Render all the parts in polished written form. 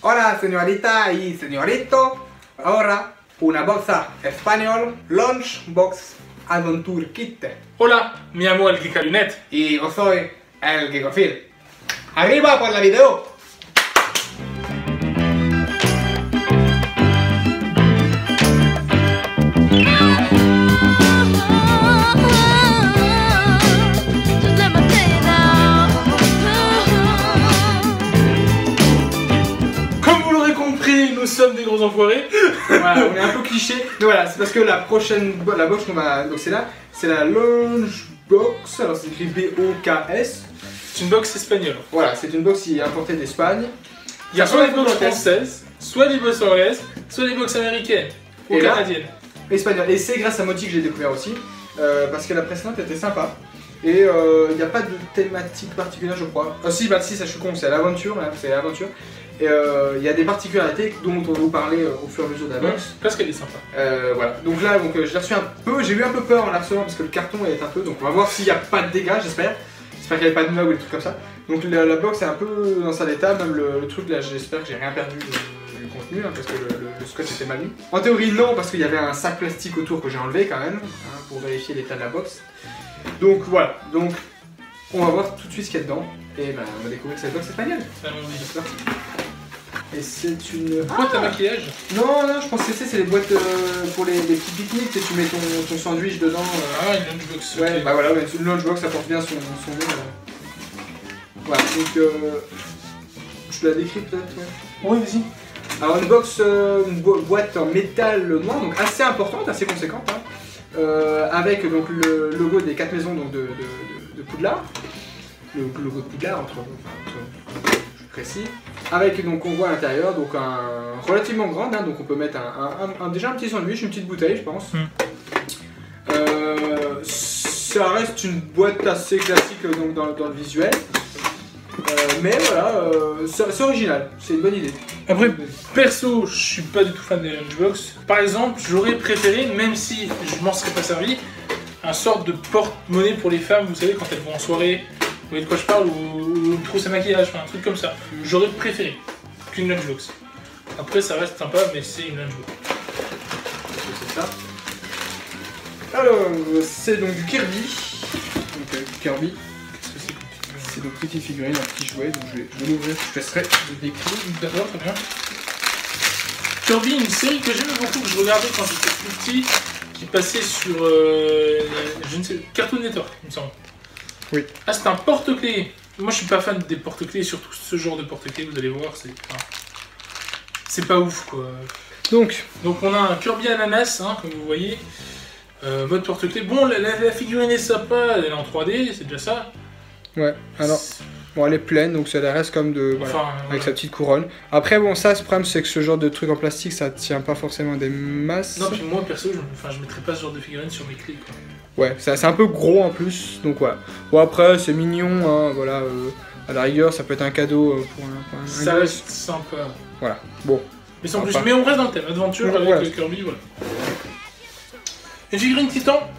Hola señorita y señorito. Ahora una bolsa español Lunch Box Adventure Kit. Hola, mi amo el Geekalunet. Y yo soy el Geekofil. ¡Arriba por la video! Comme vous l'aurez compris, nous sommes des gros enfoirés. Voilà, on est un peu cliché. Mais voilà, c'est parce que la box qu'on va. Donc c'est là, c'est la Lunch Box. Alors c'est écrit B-O-K-S. C'est une box espagnole. Voilà, c'est une box qui est importée d'Espagne. Il y a soit les box françaises, soit les box anglaises, soit les box américaines ou Et là, canadiennes. Espagnol. Et c'est grâce à Moti que j'ai découvert aussi. Parce que la précédente était sympa. Et il n'y a pas de thématique particulière, je crois. Ah si, bah si, ça je suis con, c'est l'aventure, là, c'est l'aventure. Et il y a des particularités dont on va vous parler au fur et à mesure de la box. Parce qu'elle est sympa. Voilà, donc là, je l'ai reçu un peu, j'ai eu un peu peur en la recevant parce que le carton est un peu, donc on va voir s'il n'y a pas de dégâts, j'espère. J'espère qu'il n'y avait pas de meubles ou des trucs comme ça. Donc la box est un peu dans sale état, même le truc là, j'espère que j'ai rien perdu du contenu, hein, parce que le scotch était mal mis. En théorie non, parce qu'il y avait un sac plastique autour que j'ai enlevé quand même, hein, pour vérifier l'état de la box. Donc voilà, donc on va voir tout de suite ce qu'il y a dedans, et ben, on va découvrir cette box espagnole. Allons-y. C'est parti. Et c'est une Boîte à maquillage. Non, non, je pense que c'est les boîtes pour les petits pique-niques, tu mets ton sandwich dedans. Ah, une lunchbox. Ouais, ok. bah voilà, ouais, une lunchbox, ça porte bien son nom. Voilà, donc je la décris peut-être, ouais. Ouais, vas-y. Alors une box, boîte en métal noir, donc assez importante, assez conséquente, hein, avec donc le logo des 4 maisons donc, de Poudlard. Le logo de Poudlard, entre précis. Avec, donc on voit à l'intérieur, donc un relativement grande, hein, donc on peut mettre déjà un petit sandwich, une petite bouteille je pense. Ça reste une boîte assez classique donc, dans le visuel. Mais voilà, c'est original, c'est une bonne idée. Après, perso, je suis pas du tout fan des lunchbox. Par exemple, j'aurais préféré, même si je m'en serais pas servi, un sorte de porte-monnaie pour les femmes, vous savez, quand elles vont en soirée. Vous voyez de quoi je parle, ou une trousse à maquillage, enfin, un truc comme ça. J'aurais préféré qu'une lunchbox. Après, ça reste sympa, mais c'est une lunchbox. C'est ça. Alors, c'est donc du Kirby. Donc, du Kirby. Qu'est-ce que c'est comme figurine ? C'est donc petite figurine, un petit jouet, donc je vais l'ouvrir, je laisserai le décrire. D'accord, très bien. Kirby, une série que j'aimais beaucoup, que je regardais quand j'étais plus petit, qui passait sur, je ne sais, Cartoon Network, il me semble. Oui. Ah, c'est un porte-clés. Moi, je suis pas fan des porte-clés, surtout ce genre de porte-clés, vous allez voir, c'est pas ouf, quoi. Donc on a un Kirby ananas, hein, comme vous voyez, mode porte-clés. Bon, la figurine est sympa, elle est en 3D, c'est déjà ça. ouais, alors, bon, elle est pleine, donc ça reste comme de, voilà, Enfin, avec voilà. sa petite couronne. Après, bon, ça, ce problème, c'est que ce genre de truc en plastique, ça tient pas forcément des masses. Non, puis moi, perso, je mettrais pas ce genre de figurine sur mes clés, quoi. Ouais, c'est un peu gros en plus, donc voilà. Bon, après, c'est mignon, hein, voilà, à la rigueur, ça peut être un cadeau pour un Ça gosse. reste sympa. Voilà, bon. Mais sans plus, Enfin. mais on reste dans le thème, aventure Ouais, avec voilà. le Kirby, voilà. Une figurine Titan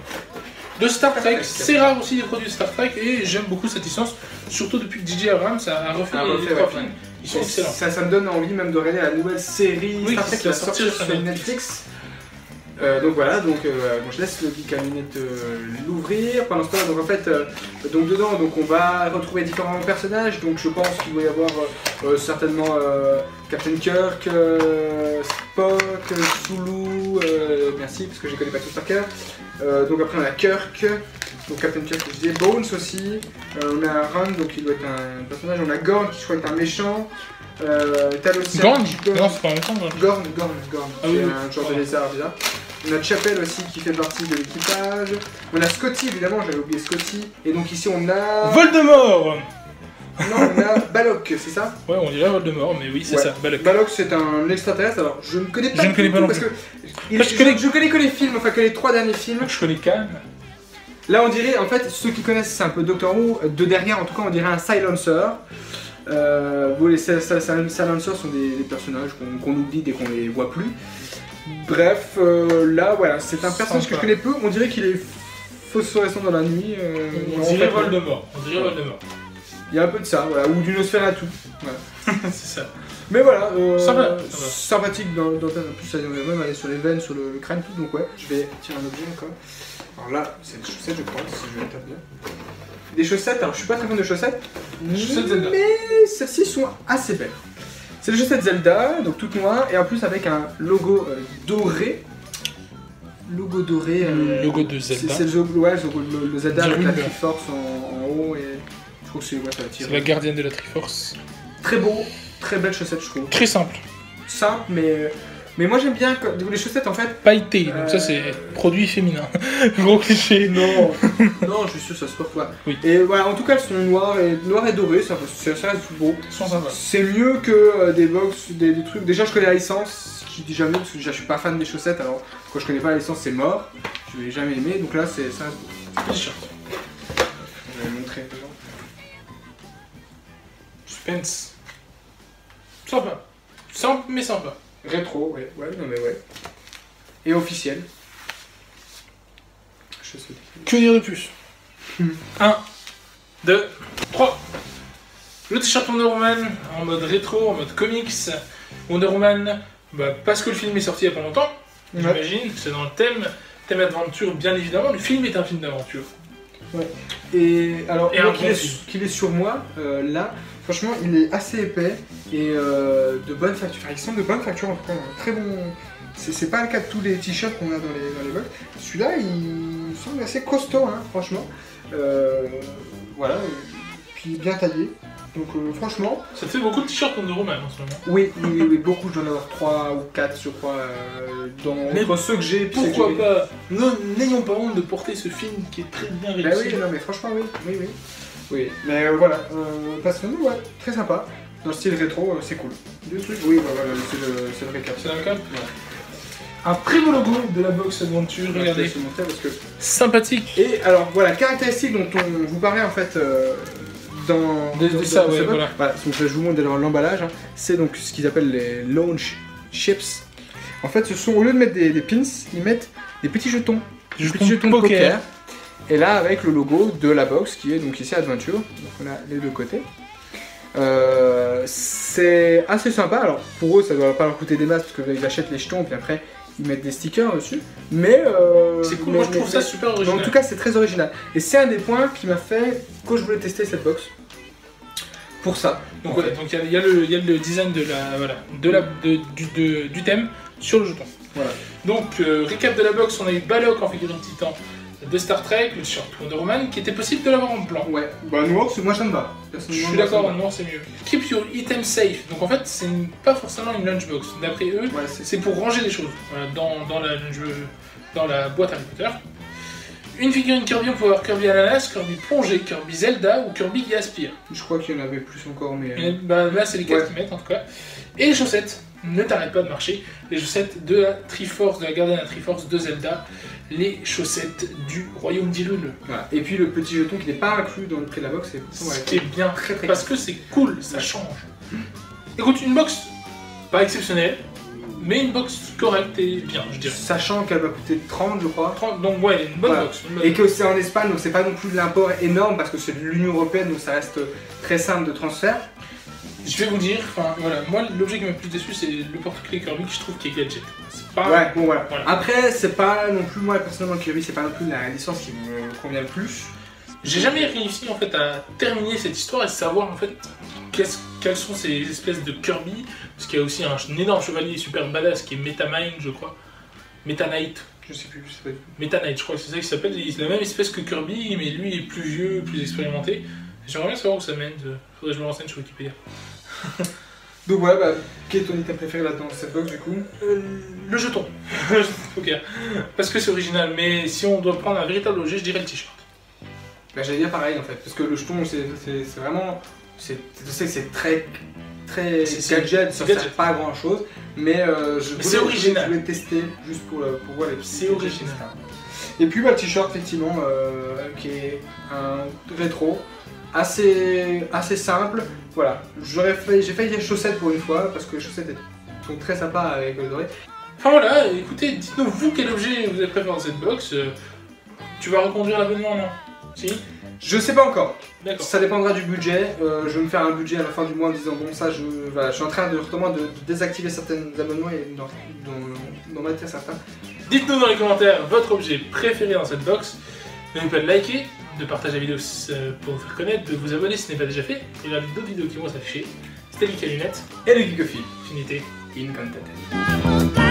de Star Trek, c'est rare aussi des produits de Star Trek et j'aime beaucoup cette licence, surtout depuis que J.J. Abrams a refait les 3 films, ils sont excellents. Ça me donne envie même de regarder la nouvelle série Oui, Star Trek qui qui va va sortir sortir sur sur Netflix. Donc voilà, donc bon, je laisse le Geek à lunettes l'ouvrir. Pendant ce temps, donc en fait, donc dedans, donc on va retrouver différents personnages. Donc je pense qu'il va y avoir certainement Captain Kirk, Spock, Sulu, merci parce que je les connais pas tous par cœur. Donc après on a Kirk, donc Captain Kirk, je disais, Bones aussi. On a Rand, donc il doit être un personnage. On a Gorn qui je crois est un méchant. Talosian. Gorn ? Non, c'est pas un méchant, Gorn, Ah c'est oui, un genre de lézard bizarre. On a Chapel aussi qui fait partie de l'équipage. On a Scotty évidemment, j'avais oublié Scotty. Et donc ici on a... Voldemort ! Non, on a Balok, c'est ça? Ouais, on dirait Voldemort, mais oui, c'est Ouais. ça, Balok. Balok c'est un extraterrestre, alors je ne connais pas Je ne connais du pas tout non parce plus. que je connais que les films, enfin que les 3 derniers films. Je connais Khan. Là on dirait, en fait, ceux qui connaissent c'est un peu Doctor Who, de derrière en tout cas on dirait un silencer. Bon, les silencers sont des personnages qu'on oublie dès qu'on les voit plus. Bref, là voilà, c'est un personnage que je connais peu, on dirait qu'il est phosphorescent dans la nuit. On dirait Voldemort. On dirait Voldemort. Il y a un peu de ça, voilà, ou du Nosferatu. Voilà. C'est ça. Mais voilà, Sympa. sympathique dans en plus ça va même aller sur les veines, sur le crâne, tout, donc ouais. Je vais tirer un objet encore. Alors là, c'est des chaussettes, je crois, si je vais taper bien. Des chaussettes, alors je suis pas très fan de chaussettes, Zelda. mais celles-ci sont assez belles. C'est les chaussettes Zelda, donc toutes noires, et en plus avec un logo doré. Logo doré. Le logo de Zelda. C'est le Zelda avec la Dirune. Triforce en haut, et je trouve que c'est ça attire. C'est la gardienne de la Triforce. Très beau, très belle chaussette, je trouve. Très simple. Simple, mais moi j'aime bien les chaussettes en fait. Pailleté, donc ça c'est produit féminin. Gros cliché. Non, non, je suis sûr que ça se porte pas. Oui. Et voilà, en tout cas elles sont noires et dorées, ça reste tout beau. Sans sympa. C'est mieux que des box, des trucs. Déjà je connais la licence, qui dit jamais parce que déjà je suis pas fan des chaussettes, alors quand je connais pas la licence c'est mort. Je vais jamais aimer, donc là c'est ça. T-shirt. Je vais montrer. Suspense. Sympa. Simple mais sympa. Rétro, ouais, non mais ouais. Et officiel. Chaussettes. Que dire de plus 1, 2, 3. Le t-shirt Wonder Woman en mode rétro, en mode comics. Wonder Woman, parce que le film est sorti il n'y a pas longtemps, j'imagine, c'est dans le thème aventure bien évidemment. Le film est un film d'aventure. Ouais. Et alors, Et un moi, bon qu'il est sur moi, là, franchement, il est assez épais et de bonne facture. Enfin, il semble de bonne facture en tout cas, très bon. C'est pas le cas de tous les t-shirts qu'on a dans les box. Celui-là, il semble assez costaud, hein, franchement. Voilà, puis bien taillé. Donc franchement... Ça te fait beaucoup de t-shirts Wonder Woman en ce moment. Oui, beaucoup, je dois en avoir 3 ou 4 je crois, entre ceux que j'ai... Pourquoi pas n'ayons pas honte de porter ce film qui est très bien Bah réussi. oui, non mais franchement oui, mais voilà, passionnant, ouais, très sympa. Dans le style rétro, c'est cool. Deux trucs, oui, bah voilà, c'est le récap. C'est dans le cadre. Ouais. Un très beau logo de la box Adventure, Je vais regardez. te montrer parce que... Sympathique. Et alors voilà, caractéristique dont on vous parlait en fait dans ça, ouais, ce voilà. Donc je vous montre l'emballage, hein. C'est donc ce qu'ils appellent les launch chips. En fait, ce sont, au lieu de mettre des pins, ils mettent des petits jetons. Des petits jetons de poker. Et là, avec le logo de la box qui est donc ici Adventure. Donc on a les deux côtés. C'est assez sympa. Alors pour eux, ça doit pas leur coûter des masses parce qu'ils achètent les jetons, puis après ils mettent des stickers dessus. Mais c'est cool, moi je trouve ça super original. En tout cas, c'est très original. Et c'est un des points qui m'a fait que je voulais tester cette box. Pour ça. Donc ouais, donc il y a le design du thème sur le jeton. Voilà. Donc récap de la box, on a eu Balok en figurine Titan de Star Trek, le t-shirt Wonder Woman, qui était possible de l'avoir en blanc. Ouais, bah noir, moi ça me va. Je suis d'accord, noir c'est mieux. Keep your item safe. Donc en fait, c'est pas forcément une lunchbox. D'après eux, Ouais, c'est pour ranger les choses dans la boîte Harry Potter. Une figurine Kirby, on peut avoir Kirby Ananas, Kirby Plongée, Kirby Zelda ou Kirby qui aspire. Je crois qu'il y en avait plus encore, mais... Et là, c'est les 4 qui mettent en tout cas. Et les chaussettes, ne t'arrête pas de marcher. Les chaussettes de la Triforce, de la gardienne de la Triforce de Zelda. Les chaussettes du Royaume d'Hyrule. Voilà. Et puis le petit jeton qui n'est pas inclus dans le prix de la box, c'est Ce bien très parce que c'est cool, ça change. Écoute, une box pas exceptionnelle, mais une box correcte et bien, je dirais. Sachant qu'elle va coûter 30, je crois. 30, donc ouais, une bonne Voilà. box. Et que c'est en Espagne, donc c'est pas non plus de l'import énorme parce que c'est de l'Union Européenne, donc ça reste très simple de transfert. Je vais vous dire, enfin voilà, moi l'objet qui m'a le plus déçu c'est le porte-clés Kirby que je trouve qui est gadget. C'est pas... Ouais, bon voilà. Voilà. Après, c'est pas non plus, moi personnellement, Kirby, c'est pas non plus la licence qui me convient le plus. J'ai jamais réussi en fait à terminer cette histoire et savoir en fait quelles sont ces espèces de Kirby, parce qu'il y a aussi un énorme chevalier super badass qui est Meta Mind, je crois. Meta Knight, Je sais plus, je sais pas. Meta Knight, je crois que c'est ça qu'il s'appelle. Il est la même espèce que Kirby, mais lui est plus vieux, plus expérimenté. J'aimerais bien savoir où ça mène. Faudrait que je me renseigne sur Wikipédia. Donc voilà, bah, quel est ton item préféré là-dedans, cette box du coup? Le jeton. Ok. Parce que c'est original, mais si on doit prendre un véritable objet, je dirais le t-shirt. Bah j'allais dire pareil en fait, parce que le jeton c'est vraiment... Je sais que c'est très gadget, ça sert pas à grand chose, mais c'est original. Je voulais tester juste pour voir les petits... C'est original. Et puis bah, le t-shirt effectivement, qui est un rétro, assez simple. Voilà, j'ai failli dire chaussettes pour une fois, parce que les chaussettes sont très sympas avec le doré. Enfin voilà, écoutez, dites-nous vous quel objet vous avez préféré dans cette box. Tu vas reconduire l'abonnement, non? Si. Je sais pas encore. D'accord. Ça dépendra du budget. Je vais me faire un budget à la fin du mois en disant bon ça voilà, je suis en train de désactiver certains abonnements et d'en mettre certains. Dites-nous dans les commentaires votre objet préféré dans cette box. N'oubliez pas de liker, de partager la vidéo pour vous faire connaître, de vous abonner si ce n'est pas déjà fait. Et regardez d'autres vidéos qui vont s'afficher. C'était Geek à lunettes. Et le Geek Coffee. Finité. In content.